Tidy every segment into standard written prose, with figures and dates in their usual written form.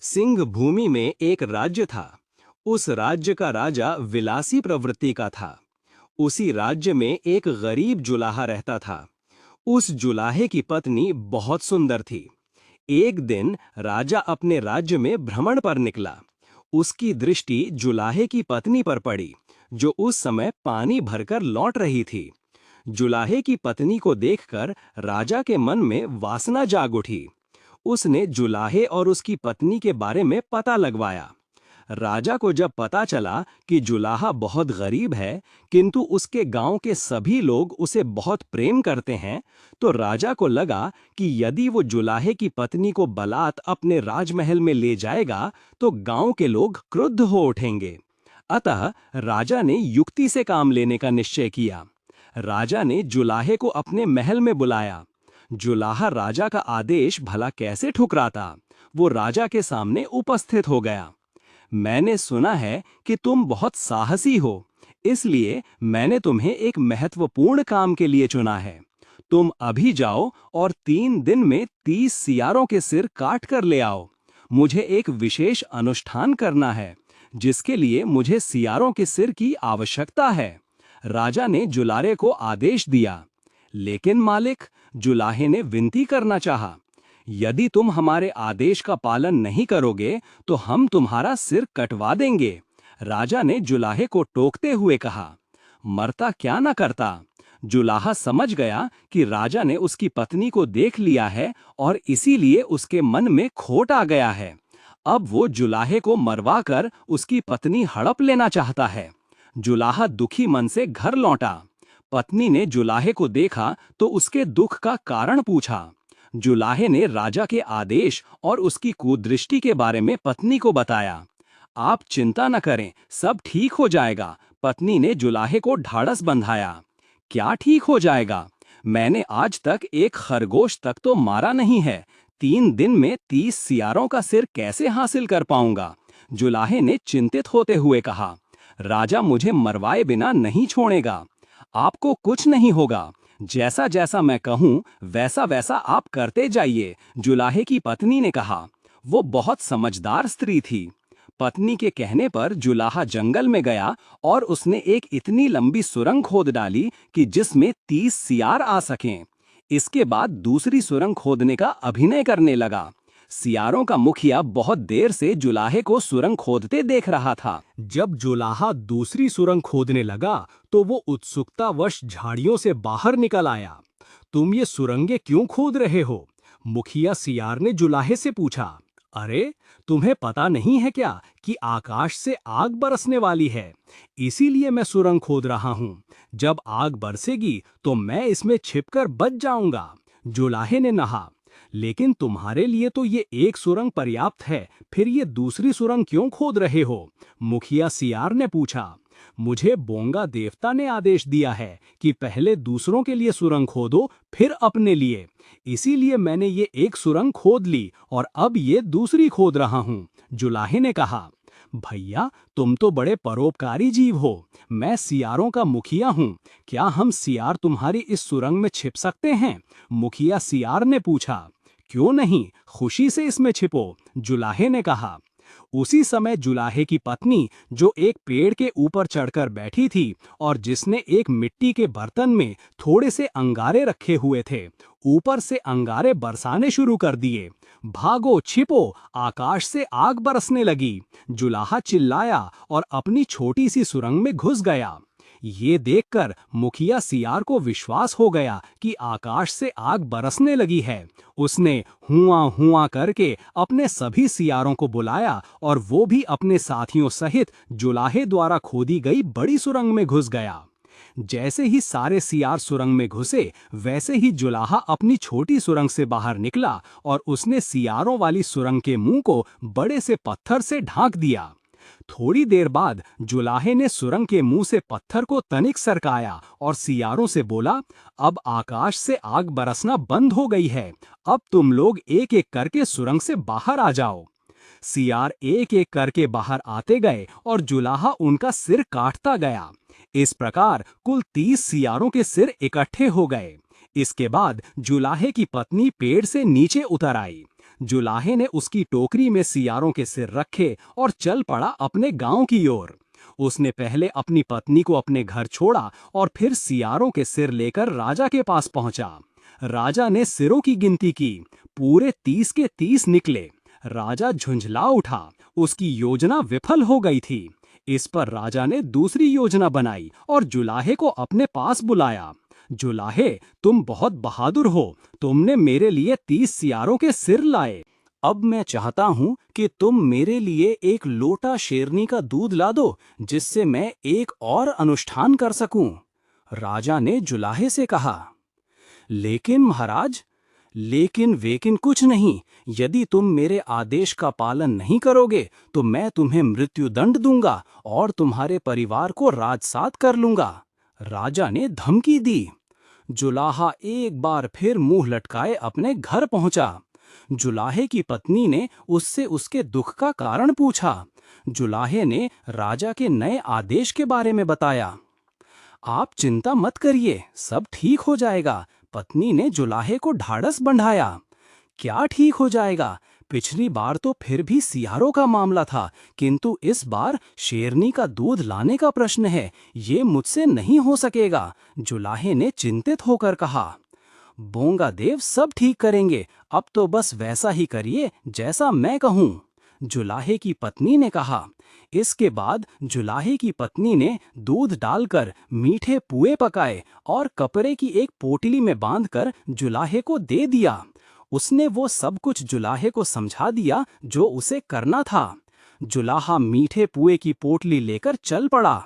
सिंह भूमि में एक राज्य था। उस राज्य का राजा विलासी प्रवृत्ति का था। उसी राज्य में एक गरीब जुलाहा रहता था। उस जुलाहे की पत्नी बहुत सुंदर थी। एक दिन राजा अपने राज्य में भ्रमण पर निकला। उसकी दृष्टि जुलाहे की पत्नी पर पड़ी, जो उस समय पानी भरकर लौट रही थी। जुलाहे की पत्नी को देखकर राजा के मन में वासना जाग उठी। उसने जुलाहे और उसकी पत्नी के बारे में पता लगवाया। राजा को जब पता चला कि जुलाहा बहुत गरीब है, किंतु उसके गांव के सभी लोग उसे बहुत प्रेम करते हैं, तो राजा को लगा कि यदि वो जुलाहे की पत्नी को बलात् अपने राजमहल में ले जाएगा तो गांव के लोग क्रुद्ध हो उठेंगे। अतः राजा ने युक्ति से काम लेने का निश्चय किया। राजा ने जुलाहे को अपने महल में बुलाया। जुलाहा राजा का आदेश भला कैसे ठुकराता। वो राजा के सामने उपस्थित हो गया। मैंने सुना है कि तुम बहुत साहसी हो, इसलिए मैंने तुम्हें एक महत्वपूर्ण काम के लिए चुना है। तुम अभी जाओ और 3 दिन में 30 सियारों के सिर काट कर ले आओ। मुझे एक विशेष अनुष्ठान करना है, जिसके लिए मुझे सियारों के सिर की आवश्यकता है। राजा ने जुलारे को आदेश दिया। लेकिन मालिक, जुलाहे ने विनती करना चाहा, यदि तुम हमारे आदेश का पालन नहीं करोगे तो हम तुम्हारा सिर कटवा देंगे। राजा ने जुलाहे को टोकते हुए कहा। मरता क्या न करता। जुलाहा समझ गया कि राजा ने उसकी पत्नी को देख लिया है और इसीलिए उसके मन में खोट आ गया है। अब वो जुलाहे को मरवा कर उसकी पत्नी हड़प लेना चाहता है। जुलाहा दुखी मन से घर लौटा। पत्नी ने जुलाहे को देखा तो उसके दुख का कारण पूछा। जुलाहे ने राजा के आदेश और उसकी कुदृष्टि के बारे में पत्नी को बताया। आप चिंता न करें, सब ठीक हो जाएगा। पत्नी ने जुलाहे को ढाढ़स बंधाया। क्या ठीक हो जाएगा? मैंने आज तक एक खरगोश तक तो मारा नहीं है। 3 दिन में 30 सियारों का सिर कैसे हासिल कर पाऊंगा? जुलाहे ने चिंतित होते हुए कहा। राजा मुझे मरवाए बिना नहीं छोड़ेगा। आपको कुछ नहीं होगा। जैसा जैसा मैं कहूं वैसा वैसा आप करते जाइए, जुलाहे की पत्नी ने कहा। वो बहुत समझदार स्त्री थी। पत्नी के कहने पर जुलाहा जंगल में गया और उसने एक इतनी लंबी सुरंग खोद डाली कि जिसमें 30 सियार आ सकें। इसके बाद दूसरी सुरंग खोदने का अभिनय करने लगा। सियारों का मुखिया बहुत देर से जुलाहे को सुरंग खोदते देख रहा था। जब जुलाहा दूसरी सुरंग खोदने लगा तो वो उत्सुकतावश झाड़ियों से बाहर निकल आया। तुम ये सुरंगें क्यों खोद रहे हो? मुखिया सियार ने जुलाहे से पूछा। अरे, तुम्हें पता नहीं है क्या कि आकाश से आग बरसने वाली है? इसीलिए मैं सुरंग खोद रहा हूँ। जब आग बरसेगी तो मैं इसमें छिपकर बच जाऊंगा। जुलाहे ने कहा। लेकिन तुम्हारे लिए तो ये एक सुरंग पर्याप्त है, फिर ये दूसरी सुरंग क्यों खोद रहे हो? मुखिया सियार ने पूछा। मुझे बोंगा देवता ने आदेश दिया है कि पहले दूसरों के लिए सुरंग खोदो, फिर अपने लिए। इसीलिए मैंने ये एक सुरंग खोद ली और अब ये दूसरी खोद रहा हूँ। जुलाहे ने कहा। भैया, तुम तो बड़े परोपकारी जीव हो। मैं सियारों का मुखिया हूँ। क्या हम सियार तुम्हारी इस सुरंग में छिप सकते हैं? मुखिया सियार ने पूछा। क्यों नहीं, खुशी से इसमें छिपो, जुलाहे ने कहा। उसी समय जुलाहे की पत्नी, जो एक पेड़ के ऊपर चढ़कर बैठी थी और जिसने एक मिट्टी के बर्तन में थोड़े से अंगारे रखे हुए थे, ऊपर से अंगारे बरसाने शुरू कर दिए। भागो, छिपो, आकाश से आग बरसने लगी। जुलाहा चिल्लाया और अपनी छोटी सी सुरंग में घुस गया। ये देखकर मुखिया सियार को विश्वास हो गया कि आकाश से आग बरसने लगी है। उसने हुआ हुआ करके अपने सभी सियारों को बुलाया और वो भी अपने साथियों सहित जुलाहे द्वारा खोदी गई बड़ी सुरंग में घुस गया। जैसे ही सारे सियार सुरंग में घुसे, वैसे ही जुलाहा अपनी छोटी सुरंग से बाहर निकला और उसने सियारों वाली सुरंग के मुंह को बड़े से पत्थर से ढांक दिया। थोड़ी देर बाद जुलाहे ने सुरंग के मुंह से पत्थर को तनिक सरकाया और सियारों से बोला, अब आकाश से आग बरसना बंद हो गई है। अब तुम लोग एक एक करके सुरंग से बाहर आ जाओ। सियार एक एक करके बाहर आते गए और जुलाहा उनका सिर काटता गया। इस प्रकार कुल 30 सियारों के सिर इकट्ठे हो गए। इसके बाद जुलाहे की पत्नी पेड़ से नीचे उतर आई। जुलाहे ने उसकी टोकरी में सियारों के सिर रखे और चल पड़ा अपने गांव की ओर। उसने पहले अपनी पत्नी को अपने घर छोड़ा और फिर सियारों के सिर लेकर राजा के पास पहुंचा। राजा ने सिरों की गिनती की, पूरे 30 के 30 निकले। राजा झुंझला उठा, उसकी योजना विफल हो गई थी। इस पर राजा ने दूसरी योजना बनाई और जुलाहे को अपने पास बुलाया। जुलाहे, तुम बहुत बहादुर हो, तुमने मेरे लिए 30 सियारों के सिर लाए। अब मैं चाहता हूं कि तुम मेरे लिए एक लोटा शेरनी का दूध ला दो, जिससे मैं एक और अनुष्ठान कर सकूं। राजा ने जुलाहे से कहा। लेकिन महाराज, लेकिन वेकिन कुछ नहीं, यदि तुम मेरे आदेश का पालन नहीं करोगे तो मैं तुम्हें मृत्युदंड दूंगा और तुम्हारे परिवार को राजसात कर लूंगा। राजा ने धमकी दी। जुलाहा एक बार फिर मुंह लटकाए अपने घर पहुंचा। जुलाहे की पत्नी ने उससे उसके दुख का कारण पूछा। जुलाहे ने राजा के नए आदेश के बारे में बताया। आप चिंता मत करिए, सब ठीक हो जाएगा, पत्नी ने जुलाहे को ढाढ़स बंधाया। क्या ठीक हो जाएगा? पिछली बार तो फिर भी सियारों का मामला था, किंतु इस बार शेरनी का दूध लाने का प्रश्न है, ये मुझसे नहीं हो सकेगा, जुलाहे ने चिंतित होकर कहा। बोंगा देव सब ठीक करेंगे, अब तो बस वैसा ही करिए जैसा मैं कहूँ, जुलाहे की पत्नी ने कहा। इसके बाद जुलाहे की पत्नी ने दूध डालकर मीठे पुए पकाए और कपड़े की एक पोटली में बांधकर जुलाहे को दे दिया। उसने वो सब कुछ जुलाहे को समझा दिया जो उसे करना था। जुलाहा मीठे पुए की पोटली लेकर चल पड़ा।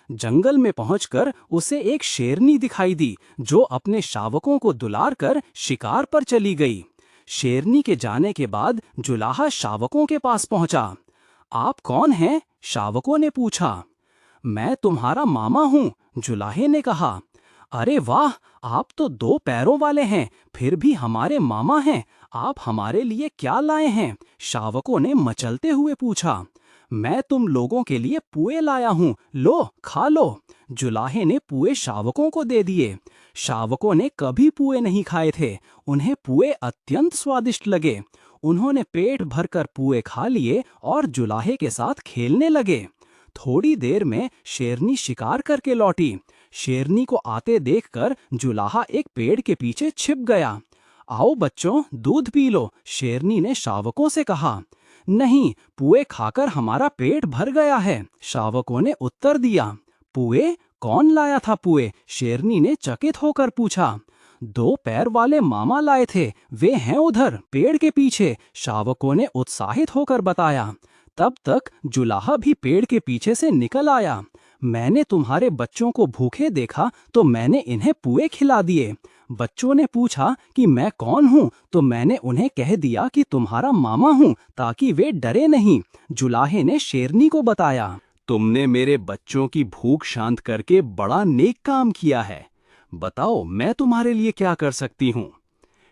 जंगल में पहुंचकर उसे एक शेरनी दिखाई दी, जो अपने शावकों को दुलार कर शिकार पर चली गई। शेरनी के जाने के बाद जुलाहा शावकों के पास पहुंचा। आप कौन हैं? शावकों ने पूछा। मैं तुम्हारा मामा हूँ, जुलाहे ने कहा। अरे वाह, आप तो 2 पैरों वाले हैं, फिर भी हमारे मामा हैं। आप हमारे लिए क्या लाए हैं? शावकों ने मचलते हुए पूछा। मैं तुम लोगों के लिए पुए लाया हूँ, लो खा लो। जुलाहे ने पुए शावकों को दे दिए। शावकों ने कभी पुए नहीं खाए थे, उन्हें पुए अत्यंत स्वादिष्ट लगे। उन्होंने पेट भरकर पुए खा लिए और जुलाहे के साथ खेलने लगे। थोड़ी देर में शेरनी शिकार करके लौटी। शेरनी को आते देखकर जुलाहा एक पेड़ के पीछे छिप गया। आओ बच्चों, दूध पी लो, शेरनी ने शावकों से कहा। नहीं, पुए खाकर हमारा पेट भर गया है, शावकों ने उत्तर दिया। पुए? कौन लाया था पुए? शेरनी ने चकित होकर पूछा। 2 पैर वाले मामा लाए थे, वे हैं उधर पेड़ के पीछे, शावकों ने उत्साहित होकर बताया। तब तक जुलाहा भी पेड़ के पीछे से निकल आया। मैंने तुम्हारे बच्चों को भूखे देखा तो मैंने इन्हें पुए खिला दिए। बच्चों ने पूछा कि मैं कौन हूँ, तो मैंने उन्हें कह दिया कि तुम्हारा मामा हूँ, ताकि वे डरे नहीं, जुलाहे ने शेरनी को बताया। तुमने मेरे बच्चों की भूख शांत करके बड़ा नेक काम किया है। बताओ, मैं तुम्हारे लिए क्या कर सकती हूँ?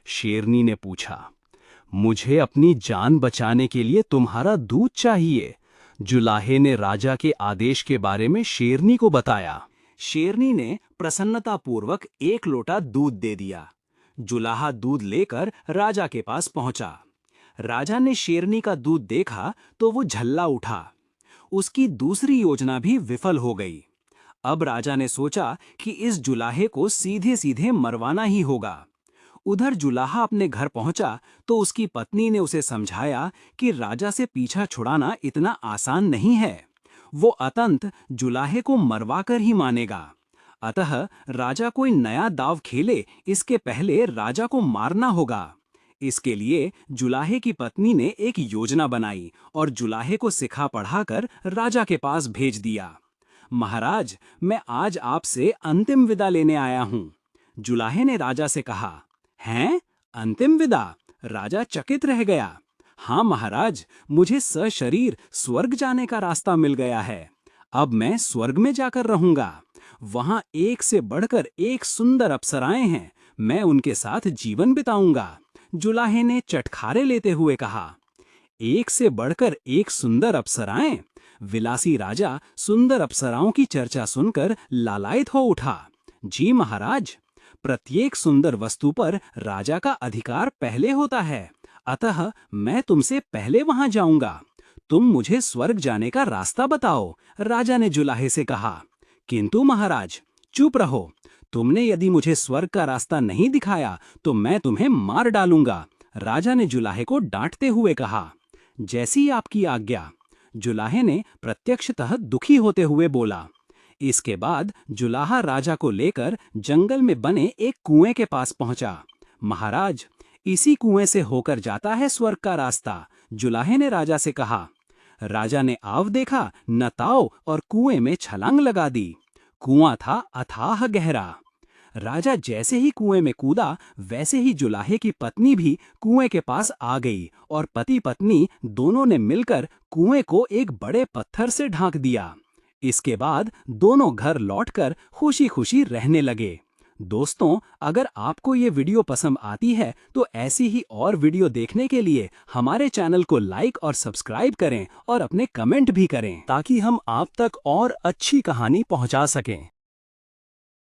शेरनी ने पूछा। मुझे अपनी जान बचाने के लिए तुम्हारा दूध चाहिए, जुलाहे ने राजा के आदेश के बारे में शेरनी को बताया। शेरनी ने प्रसन्नतापूर्वक 1 लोटा दूध दे दिया। जुलाहा दूध लेकर राजा के पास पहुंचा। राजा ने शेरनी का दूध देखा तो वो झल्ला उठा। उसकी दूसरी योजना भी विफल हो गई। अब राजा ने सोचा कि इस जुलाहे को सीधे सीधे मरवाना ही होगा। उधर जुलाहा अपने घर पहुंचा तो उसकी पत्नी ने उसे समझाया कि राजा से पीछा छुड़ाना इतना आसान नहीं है। वो अतंत जुलाहे को मरवाकर ही मानेगा। अतः राजा कोई नया दाव खेले इसके पहले राजा को मारना होगा। इसके लिए जुलाहे की पत्नी ने एक योजना बनाई और जुलाहे को सिखा पढ़ाकर राजा के पास भेज दिया। महाराज, मैं आज आपसे अंतिम विदा लेने आया हूँ, जुलाहे ने राजा से कहा। हैं? अंतिम विदा? राजा चकित रह गया। हाँ महाराज, मुझे सशरीर स्वर्ग जाने का रास्ता मिल गया है। अब मैं स्वर्ग में जाकर रहूंगा। वहां एक से बढ़कर एक सुंदर अप्सराएं हैं, मैं उनके साथ जीवन बिताऊंगा, जुलाहे ने चटखारे लेते हुए कहा। एक से बढ़कर एक सुंदर अप्सराएं? विलासी राजा सुंदर अप्सराओं की चर्चा सुनकर लालायित हो उठा। जी महाराज, प्रत्येक सुंदर वस्तु पर राजा का अधिकार पहले होता है। अतः मैं तुमसे पहले वहां जाऊंगा। तुम मुझे स्वर्ग जाने का रास्ता बताओ, राजा ने जुलाहे से कहा। किंतु महाराज, चुप रहो। तुमने यदि मुझे स्वर्ग का रास्ता नहीं दिखाया तो मैं तुम्हें मार डालूंगा, राजा ने जुलाहे को डांटते हुए कहा। जैसी आपकी आज्ञा, जुलाहे ने प्रत्यक्षतः दुखी होते हुए बोला। इसके बाद जुलाहा राजा को लेकर जंगल में बने एक कुएं के पास पहुंचा। महाराज, इसी कुएं से होकर जाता है स्वर्ग का रास्ता, जुलाहे ने राजा से कहा। राजा ने आव देखा, न ताव और कुएं में छलांग लगा दी। कुआं था अथाह गहरा। राजा जैसे ही कुएं में कूदा, वैसे ही जुलाहे की पत्नी भी कुएं के पास आ गई और पति पत्नी दोनों ने मिलकर कुएं को एक बड़े पत्थर से ढांक दिया। इसके बाद दोनों घर लौटकर खुशी खुशी रहने लगे। दोस्तों, अगर आपको ये वीडियो पसंद आती है तो ऐसी ही और वीडियो देखने के लिए हमारे चैनल को लाइक और सब्सक्राइब करें और अपने कमेंट भी करें, ताकि हम आप तक और अच्छी कहानी पहुंचा सकें।